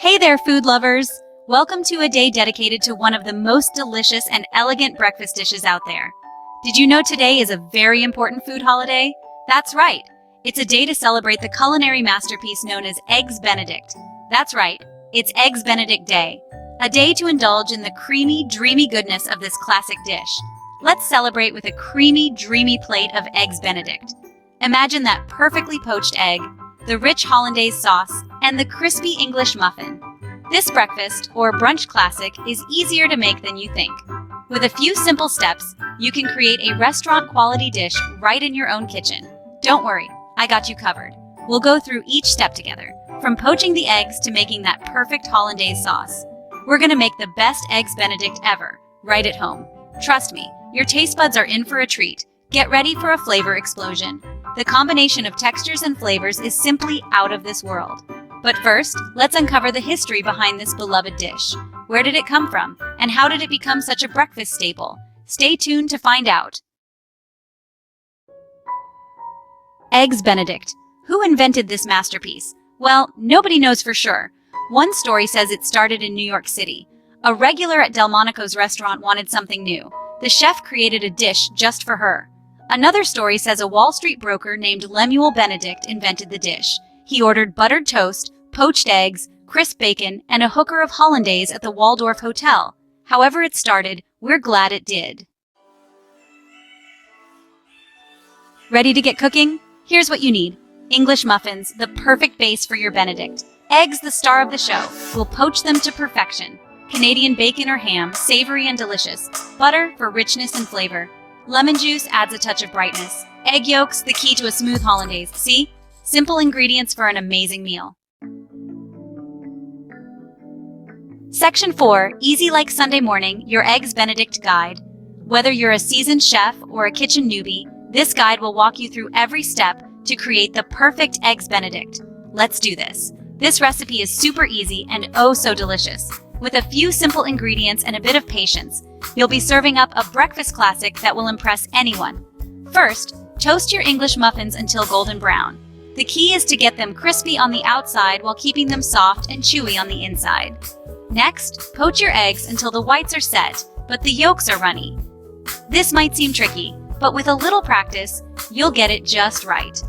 Hey there, food lovers! Welcome to a day dedicated to one of the most delicious and elegant breakfast dishes out there. Did you know today is a very important food holiday? That's right. It's a day to celebrate the culinary masterpiece known as Eggs Benedict. That's right. It's Eggs Benedict Day. A day to indulge in the creamy, dreamy goodness of this classic dish. Let's celebrate with a creamy, dreamy plate of Eggs Benedict. Imagine that perfectly poached egg, the rich Hollandaise sauce, and the crispy English muffin. This breakfast, or brunch classic, is easier to make than you think. With a few simple steps, you can create a restaurant-quality dish right in your own kitchen. Don't worry, I got you covered. We'll go through each step together, from poaching the eggs to making that perfect Hollandaise sauce. We're gonna make the best Eggs Benedict ever, right at home. Trust me, your taste buds are in for a treat. Get ready for a flavor explosion. The combination of textures and flavors is simply out of this world. But first, let's uncover the history behind this beloved dish. Where did it come from, and how did it become such a breakfast staple? Stay tuned to find out. Eggs Benedict. Who invented this masterpiece? Well, nobody knows for sure. One story says it started in New York City. A regular at Delmonico's restaurant wanted something new. The chef created a dish just for her. Another story says a Wall Street broker named Lemuel Benedict invented the dish. He ordered buttered toast, poached eggs, crisp bacon, and a hooker of Hollandaise at the Waldorf Hotel. However it started, we're glad it did. Ready to get cooking? Here's what you need. English muffins, the perfect base for your Benedict. Eggs, the star of the show. We'll poach them to perfection. Canadian bacon or ham, savory and delicious. Butter for richness and flavor. Lemon juice adds a touch of brightness. Egg yolks, the key to a smooth Hollandaise. See? Simple ingredients for an amazing meal. Section 4, Easy Like Sunday Morning, your Eggs Benedict Guide. Whether you're a seasoned chef or a kitchen newbie, this guide will walk you through every step to create the perfect Eggs Benedict. Let's do this. This recipe is super easy and oh so delicious. With a few simple ingredients and a bit of patience, you'll be serving up a breakfast classic that will impress anyone. First, toast your English muffins until golden brown. The key is to get them crispy on the outside while keeping them soft and chewy on the inside. Next, poach your eggs until the whites are set, but the yolks are runny. This might seem tricky, but with a little practice, you'll get it just right.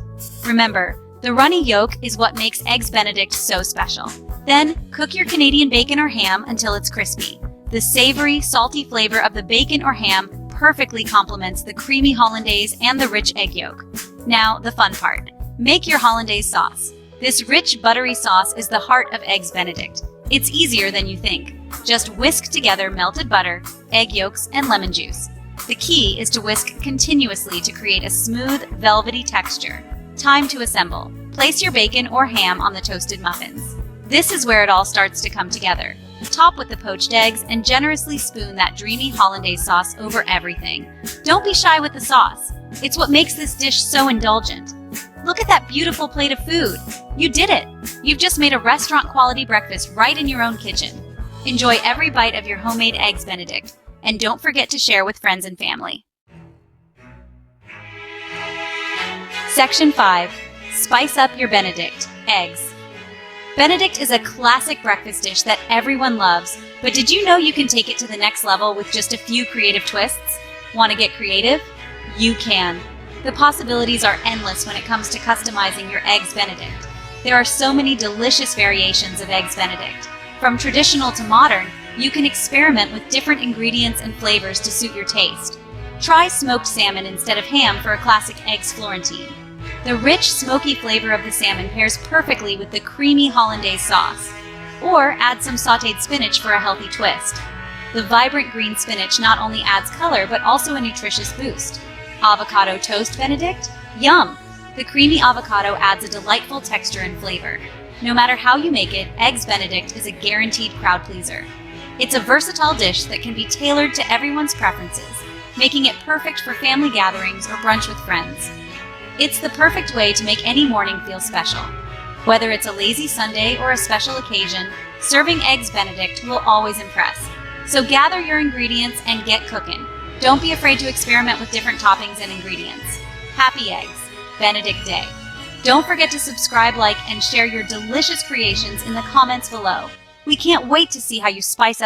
Remember, the runny yolk is what makes Eggs Benedict so special. Then, cook your Canadian bacon or ham until it's crispy. The savory, salty flavor of the bacon or ham perfectly complements the creamy Hollandaise and the rich egg yolk. Now, the fun part. Make your Hollandaise sauce. This rich, buttery sauce is the heart of Eggs Benedict. It's easier than you think. Just whisk together melted butter, egg yolks, and lemon juice. The key is to whisk continuously to create a smooth, velvety texture. Time to assemble. Place your bacon or ham on the toasted muffins. This is where it all starts to come together. Top with the poached eggs and generously spoon that dreamy Hollandaise sauce over everything. Don't be shy with the sauce. It's what makes this dish so indulgent. Look at that beautiful plate of food. You did it. You've just made a restaurant-quality breakfast right in your own kitchen. Enjoy every bite of your homemade Eggs Benedict, and don't forget to share with friends and family. Section 5. Spice up your Benedict. Eggs. Benedict is a classic breakfast dish that everyone loves, but did you know you can take it to the next level with just a few creative twists? Want to get creative? You can. The possibilities are endless when it comes to customizing your Eggs Benedict. There are so many delicious variations of Eggs Benedict. From traditional to modern, you can experiment with different ingredients and flavors to suit your taste. Try smoked salmon instead of ham for a classic Eggs Florentine. The rich, smoky flavor of the salmon pairs perfectly with the creamy Hollandaise sauce. Or add some sautéed spinach for a healthy twist. The vibrant green spinach not only adds color but also a nutritious boost. Avocado toast Benedict? Yum! The creamy avocado adds a delightful texture and flavor. No matter how you make it, Eggs Benedict is a guaranteed crowd pleaser. It's a versatile dish that can be tailored to everyone's preferences, making it perfect for family gatherings or brunch with friends. It's the perfect way to make any morning feel special. Whether it's a lazy Sunday or a special occasion, serving Eggs Benedict will always impress. So gather your ingredients and get cooking. Don't be afraid to experiment with different toppings and ingredients. Happy Eggs Benedict Day. Don't forget to subscribe, like, and share your delicious creations in the comments below. We can't wait to see how you spice up